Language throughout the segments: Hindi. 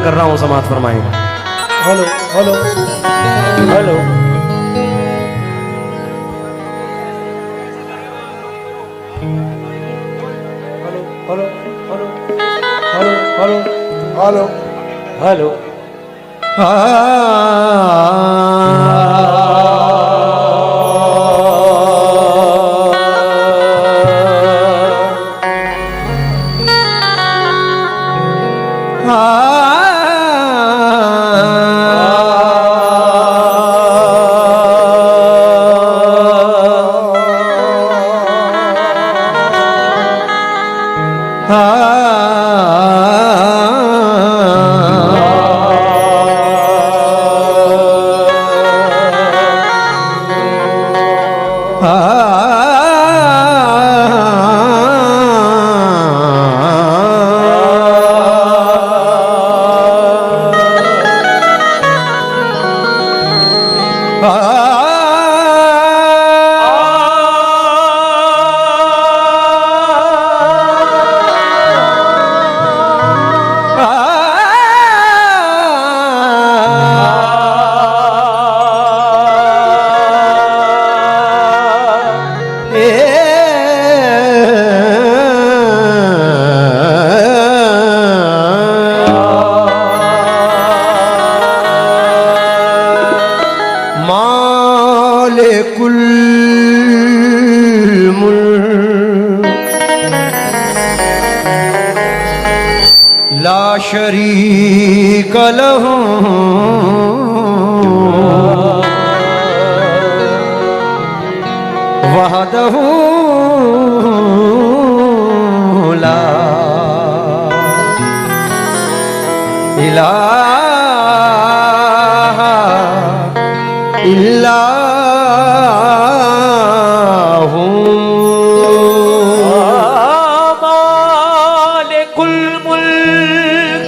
कर रहा हूं समाप्त फरमाएंगे। Hello hello hello hello hello hello hello hello ला शरीक लहू वहदहू ला इलाहा इल्लाहू मालिकुल मुल्क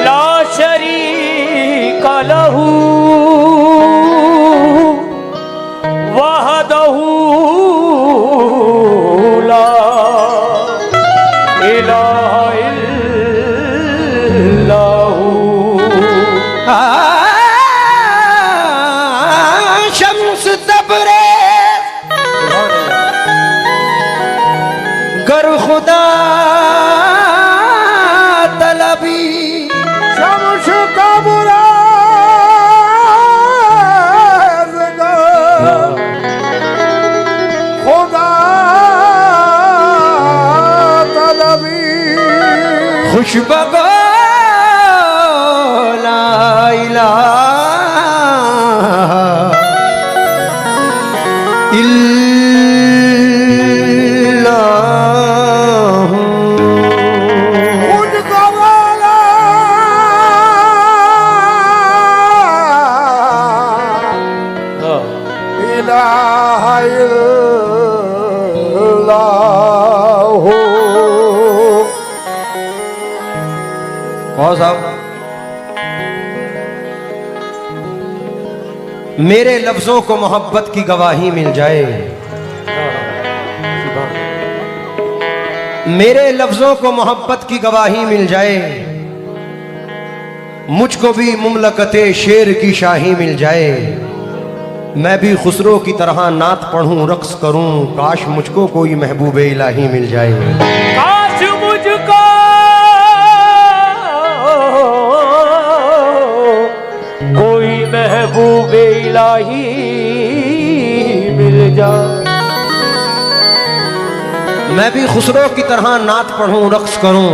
ला शरीक लहू वहदहू ला इलाहा इल्लल्लाहु शम्स तबरेज़ गर खुदा तलबी शम्स तबरेज़ गर खुदा तलबी खुशबगो ला इलाहा इल्लल्लाहु खुद गवाला इलाहा इल्लल्लाहु। कौन साहब मेरे लफ्जों को मोहब्बत की गवाही मिल जाए, मेरे लफ्जों को मोहब्बत की गवाही मिल जाए, मुझको भी मुमलकते शेर की शाही मिल जाए, मैं भी खुसरो की तरह नात पढ़ूं रक्स करूं, काश मुझको कोई महबूबे इलाही मिल जाए। काश मुझको कोई महबूबे इलाही मिल जाए, मैं भी खुसरो की तरह नात पढ़ूं रक्स करूं,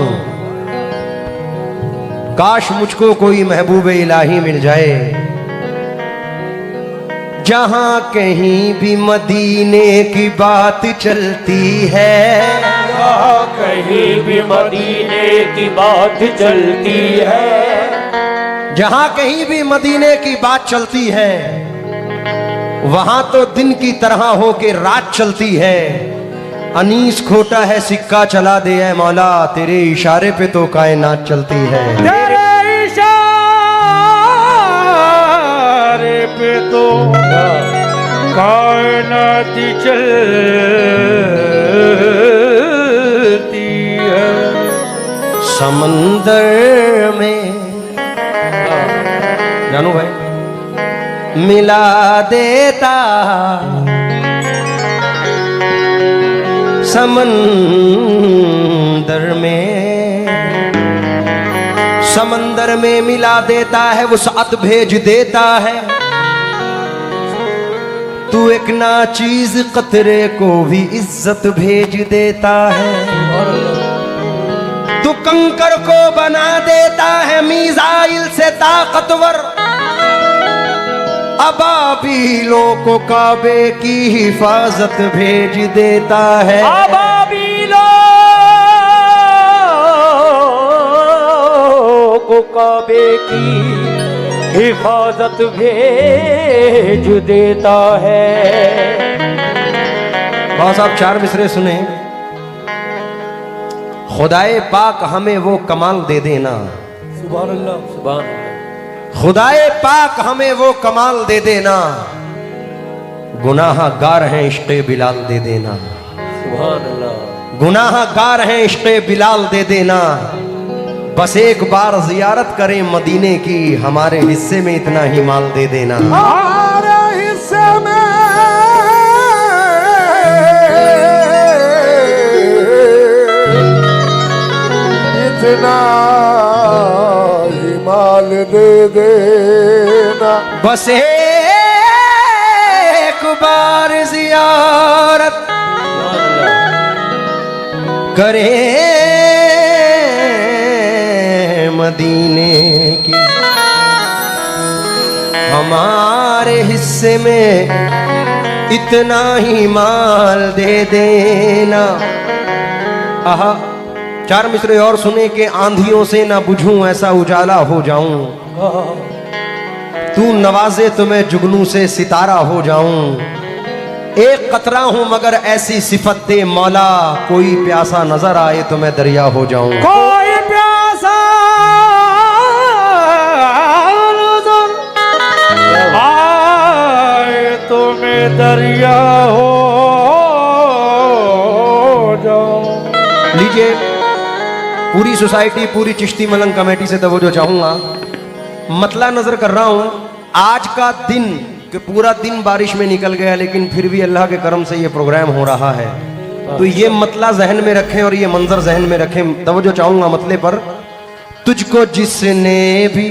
काश मुझको कोई महबूब इलाही मिल जाए। जहां कहीं भी मदीने की बात चलती है, जहाँ कहीं भी मदीने की बात चलती है, जहां कहीं भी मदीने की बात चलती है, वहां तो दिन की तरह होके रात चलती है। अनीस खोटा है सिक्का चला दे ऐ मौला, तेरे इशारे पे तो कायनात चलती है। तेरे इशारे पे तो कायनात चलती है। समंदर में जानू भाई मिला देता समंदर में मिला देता है, वुसअत भेज देता है। तू एक नाचीज कतरे को भी इज्जत भेज देता है। तू कंकर को बना देता है मीज़ाइल से ताकतवर, अबाबीलों को काबे की हिफाजत भेज देता है। अबाबीलों को काबे की हिफाजत भेज देता है। बाबा साहब 4 मिसरे सुने। खुदाए पाक हमें वो कमाल दे देना, सुभान अल्लाह सुभान अल्लाह। खुदाए पाक हमें वो कमाल दे देना, गुनाहगार हैं इश्क़े बिलाल दे देना। सुभान अल्लाह। गुनाहगार हैं इश्क़े बिलाल दे देना। बस एक बार जियारत करें मदीने की, हमारे हिस्से में इतना ही माल दे देना। हमारे हिस्से में इतना ही माल दे देना। बस एक बार जियारत करें मदीने की, हमारे हिस्से में इतना ही माल दे देना। आहा 4 मिसरे और सुने के आंधियों से ना बुझूं ऐसा उजाला हो जाऊं, तू नवाजे तो मैं जुगनू से सितारा हो जाऊं। एक कतरा हूं मगर ऐसी सिफत दे मौला, कोई प्यासा नजर आए तो मैं दरिया हो जाऊं। कोई प्यासा आए तो मैं दरिया हो जाऊं। लीजिए पूरी सोसाइटी, पूरी चिश्ती मलंग कमेटी से तवज्जो चाहूंगा। मतला नजर कर रहा हूं आज का दिन कि पूरा दिन बारिश में निकल गया, लेकिन फिर भी अल्लाह के करम से ये प्रोग्राम हो रहा है। तो ये मतला जहन में रखें और ये मंजर जहन में रखें। तवज्जो चाहूंगा मतले पर। तुझको जिसने भी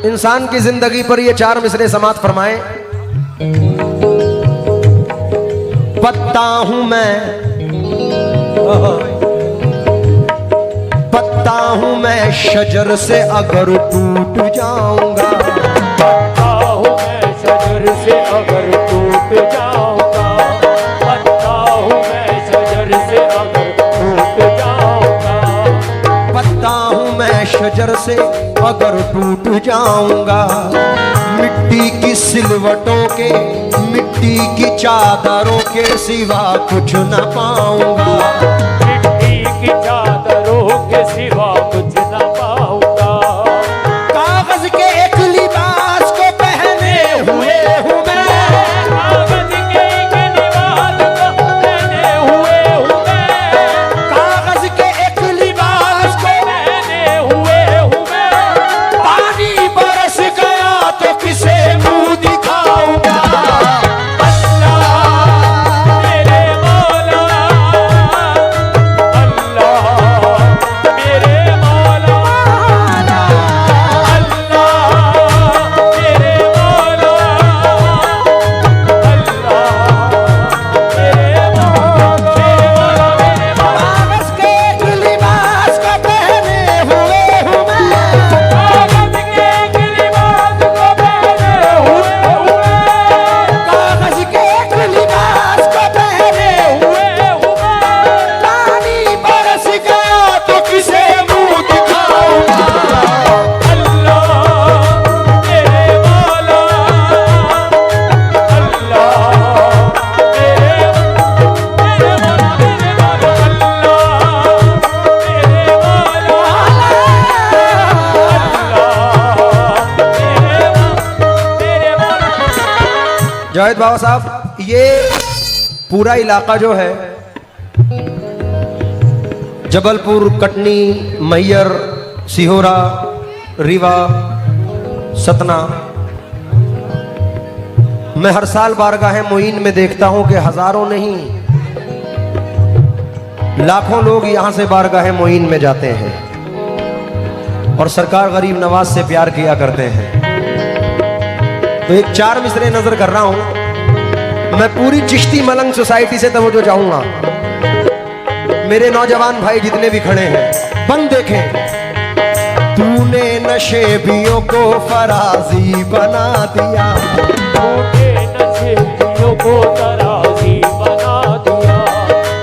इंसान की जिंदगी पर ये 4 मिसरे समात फरमाए। पत्ता हूं मैं, पत्ता हूं मैं शजर से अगर टूट जाऊंगा, पत्ता हूं मैं शजर से अगर टूट जाऊंगा, पत्ता अगर टूट जाऊंगा, मिट्टी की सिलवटों के, मिट्टी की चादरों के सिवा कुछ न पाऊंगा। मिट्टी की चादरों के सिवा कुछ न पाऊंगा। कागज के एक लिबास को पहने हुए हूँ मैं, कागज के एक लिबास को पहने हुए हूँ मैं। कागज के एक लिबास को पहने हुए हूँ मैं। पानी बरस गया तो किसे मुंह दिखाऊंगा। मेरे मौला, अल्लाह मेरे मौला, अल्लाह मेरे मौला, अल्लाह मेरे मौला। कागज के एक लिबास को पहने हुए हूँ मैं, कागज के एक लिबास को पहने हुए हूँ मैं। कागज के एक लिबास को पहने हुए हूँ मैं। पानी बरस गया तो किसे मुंह दिखाऊंगा। अल्लाह मेरे मौला, अल्लाह मेरे मौला, मेरे मौला, अल्लाह मेरे मौला। जावेद बाबा साहब, ये पूरा इलाका जो है जबलपुर, कटनी, मैयर, सिहोरा, रीवा, सतना, मैं हर साल बारगाह मोइन में देखता हूं कि हजारों नहीं लाखों लोग यहां से बारगाह मोइन में जाते हैं और सरकार गरीब नवाज से प्यार किया करते हैं। तो एक 4 मिसरे नजर कर रहा हूं। मैं पूरी चिश्ती मलंग सोसाइटी से तवज्जो चाहूंगा, मेरे नौजवान भाई जितने भी खड़े हैं, बंद देखें। तूने नशेबियों को फराजी बना दिया, तूने नशेड़ियों को तराजी बना दिया।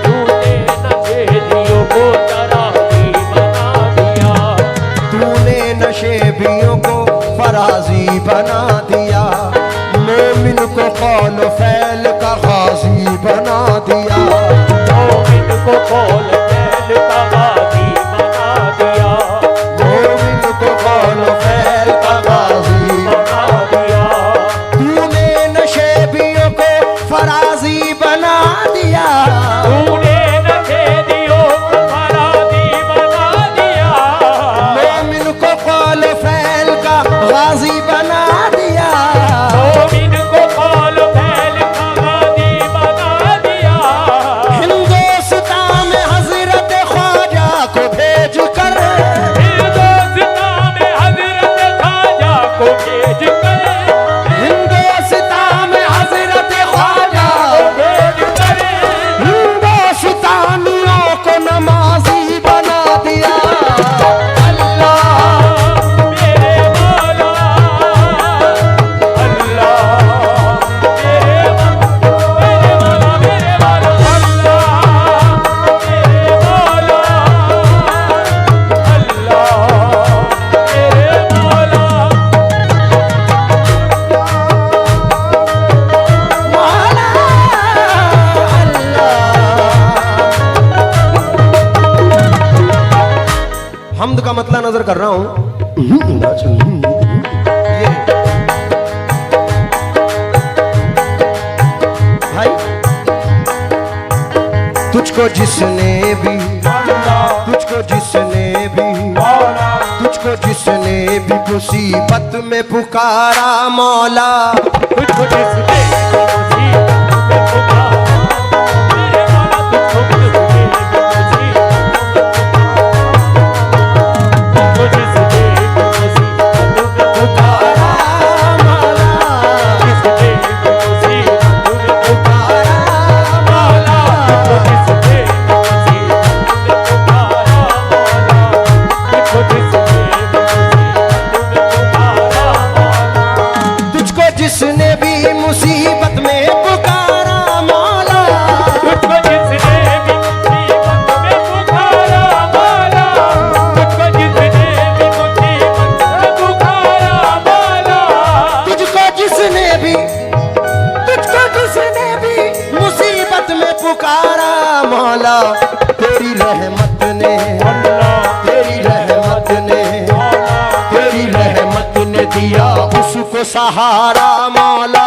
तूने नशेड़ियों को तराजी बना दिया। तूने नशेबियों को फराजी बना दिया, मोमिन को कौल फैल का गाजी बना दिया। मोमिन को कौल फैल का गाजी बना दिया। मोमिन को कौल फैल का गाजी बना दिया। तूने नशेबियों को फराजी बना दिया। तूने नशेड़ियों को तराजी बना दिया। मोमिन को कौल फैल का गाजी बना दिया। मोमिन को कौल फैल का गाजी बना दिया। हिंदुस्तान में हजरत ख्वाजा को भेज कर, हिंदुस्तान में हजरत ख्वाजा को भेज कर, हिंदुस्तान में हजरत ख्वाजा, भेज कर, हिंदुस्तानियों को नमाजी बना दिया। अल्लाह मेरे मौला, अल्लाह मेरे मौला, मेरे मौला, अल्लाह मेरे मौला, अल्लाह मेरे मौला। मौला अल्लाह। हम्द का मतलब नजर कर रहा हूं। ये भाई, तुझको जिसने भी, तुझको जिसने भी, तुझको जिसने भी मुसीबत में पुकारा मौला, तुझको जिसने मुसीबत में पुकारा, मेरे मौला तुझको जिसने मुसीबत में पुकारा, तुझको जिसने मुसीबत में पुकारा, मौला, जिसने मुसीबत में पुकारा, मौला, तुझको जिसने मुसीबत में पुकारा, मौला, तुझको जिसने मुसीबत में पुकारा, मौला, तुझको जिसने भी मुसीबत में मौला तेरी रहमत ने, तेरी रहमत ने, तेरी रहमत ने दिया उसको सहारा मौला।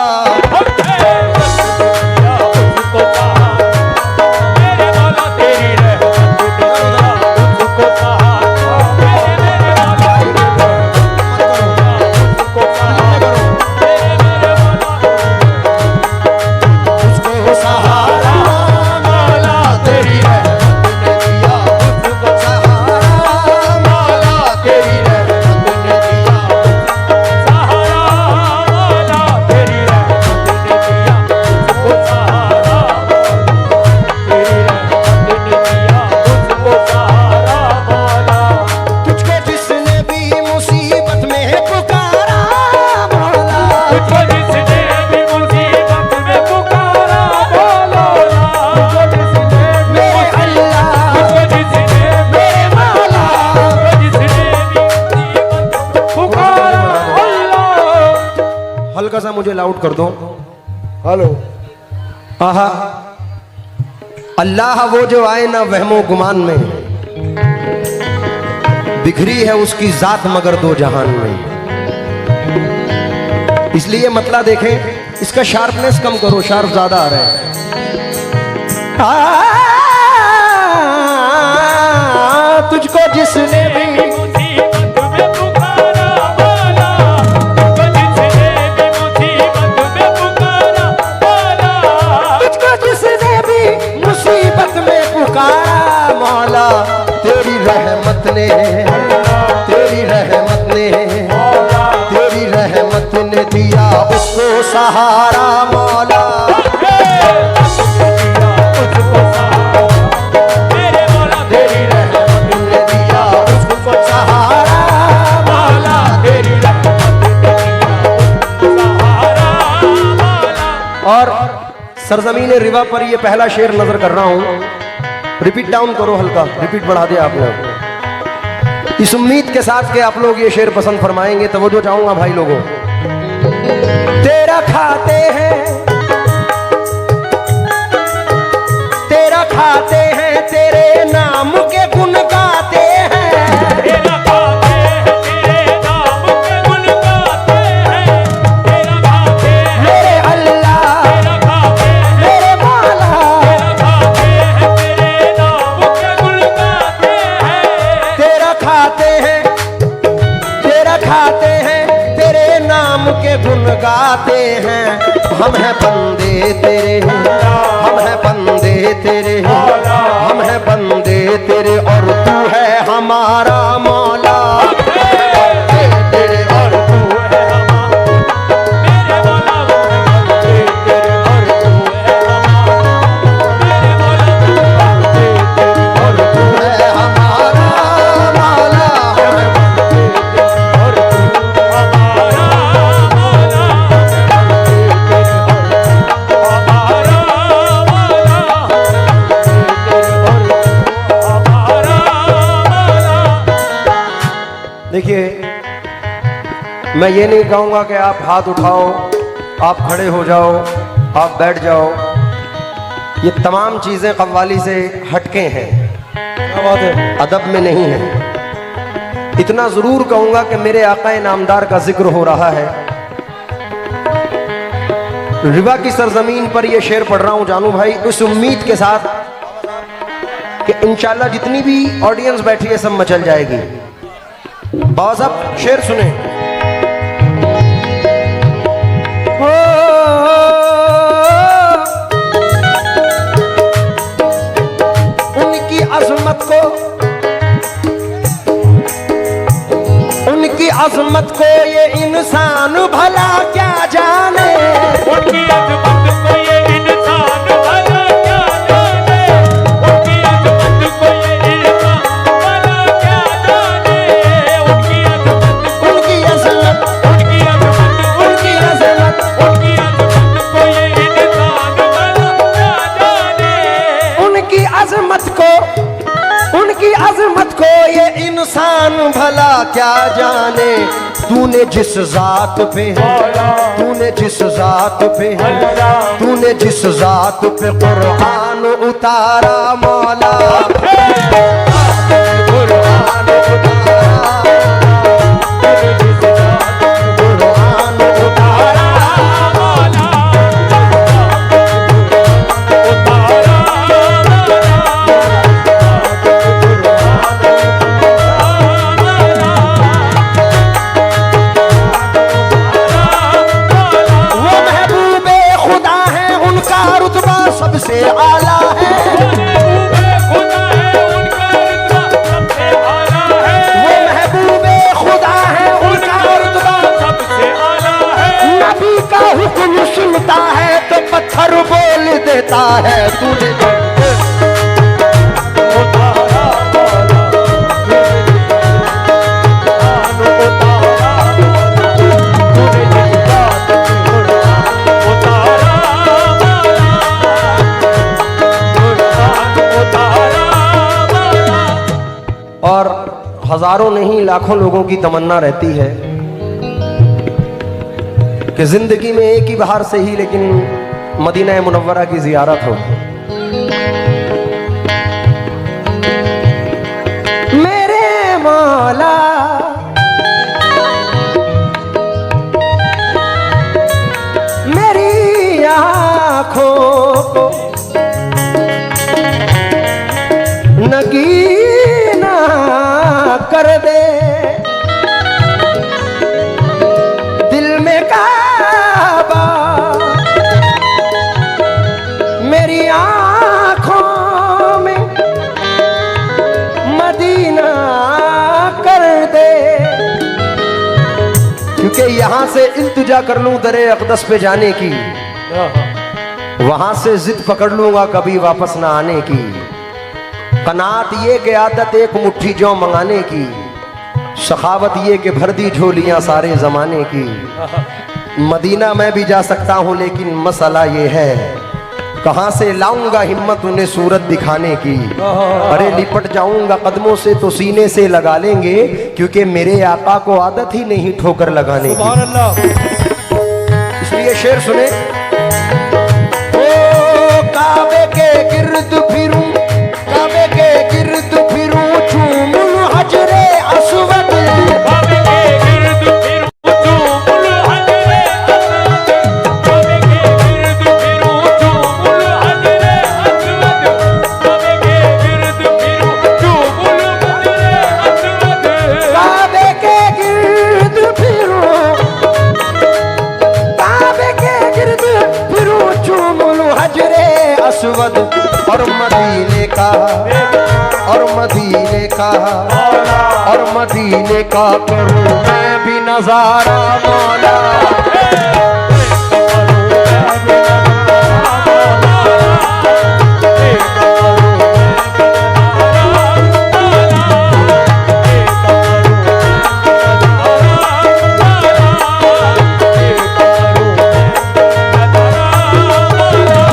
हल्का सा मुझे लाउड कर दो। हेलो। आहा, अल्लाह वो जो आए ना वहमो गुमान में, बिखरी है उसकी जात मगर दो जहान में। इसलिए मतला देखें, इसका शार्पनेस कम करो, शार्प ज्यादा आ रहा है। तुझको जिसने भी मौला तेरी रहमत ने, तेरी रहमत ने, तेरी रहमत ने दिया उसको सहारा मौला। तेरी रहमत ने दिया उसको सहारा मौला, तेरी और सरजमीन रिवा पर ये पहला शेर नजर कर रहा हूं। रिपीट डाउन करो, हल्का रिपीट बढ़ा दिया आप लोग। इस उम्मीद के साथ कि आप लोग ये शेर पसंद फरमाएंगे, तवज्जो चाहूंगा भाई लोगों। तेरा खाते हैं, तेरा खाते हैं, तेरे नाम के गुण गाते हैं। तेरा खाते हैं, तेरे नाम के गुण गाते हैं। तेरा खाते हैं मेरे अल्लाह, तेरा खाते हैं मेरे मौला, तेरा खाते हैं तेरे नाम के गुण गाते हैं। तेरा खाते हैं, तेरा खाते हैं, तेरे नाम के गुण गाते हैं। हम हैं बंदे तेरे, हम हैं बंदे तेरे, हम हैं बंदे तेरे और तू है हमारा मौला। तेरे और तू है हमारा मेरे मौला, तेरे और तू है हमारा मेरे मौला, और तू है हमारा मौला, और तू हमारा मौला, देखिए, मैं ये नहीं कहूंगा कि आप हाथ उठाओ, आप खड़े हो जाओ, आप बैठ जाओ। ये तमाम चीजें कव्वाली से हटके हैं, क्या बात है, अदब में नहीं है। इतना जरूर कहूंगा कि मेरे आकाए नामदार का जिक्र हो रहा है। रिवा की सरजमीन पर यह शेर पढ़ रहा हूं जानू भाई, उस उम्मीद के साथ कि इंशाल्लाह जितनी भी ऑडियंस बैठी है सब मचल जाएगी। बाबा साहब शेर सुने। उनकी अजमत को, उनकी अजमत को ये इंसान भला क्या जाने। उनकी अजमत को ये इंसान भला क्या जाने। उनकी अजमत को ये इंसान भला क्या जाने। उनकी अजमत, उनकी अजमत, उनकी अजमत, उनकी अजमत, उनकी अजमत को ये इंसान भला क्या जाने। उनकी अजमत को, उनकी की अजमत को ये इंसान भला क्या जाने। तूने जिस जात पे तूने जिस जात पे तूने जिस जात पे कुरान उतारा मौला, कुरान उतारा, कुरान उतारा मौला, सबसे आला है। वो महबूबे खुदा है, उनका रुतबा सबसे आला है। नबी का हुक्म सुनता है तो पत्थर बोल देता है। तूने और हजारों नहीं लाखों लोगों की तमन्ना रहती है कि जिंदगी में एक ही बार से ही लेकिन मदीना मुनव्वरा की जियारत हो। मेरे मौला मेरी आँखों को नगीना कर दे, दिल में काबा मेरी आँखों में मदीना कर दे। क्योंकि यहां से इल्तिजा कर लूं दरे अक़दस पे जाने की, वहां से जिद पकड़ लूंगा कभी वापस ना आने की। कनात ये कि आदत एक मुट्ठी जौ मंगाने की, सखावत ये कि भर दी झोलियां सारे जमाने की। मदीना मैं भी जा सकता हूं लेकिन मसला ये है कहां से लाऊंगा हिम्मत उन्हें सूरत दिखाने की। अरे लिपट जाऊंगा कदमों से तो सीने से लगा लेंगे, क्योंकि मेरे आका को आदत ही नहीं ठोकर लगाने की। इसलिए शेर सुने, ओ काबे के गिर्द फिरूं, काबे के गिर्द फिरूं चूमुल हजरे अस्वद, काबे के गिर्द फिरूं चूमुल हजरे अस्वद, काबे के गिर्द फिरूं चूमुल हजरे अस्वद, काबे के गिर्द फिरूं चूमुल हजरे अस्वद, काबे के गिर्द फिरूं, काबे के गिर्द फिरूं चूमुल हजरे अस्वद। और मदीने का और मदीने का और मदीने का करूं मैं भी नजारा मौला।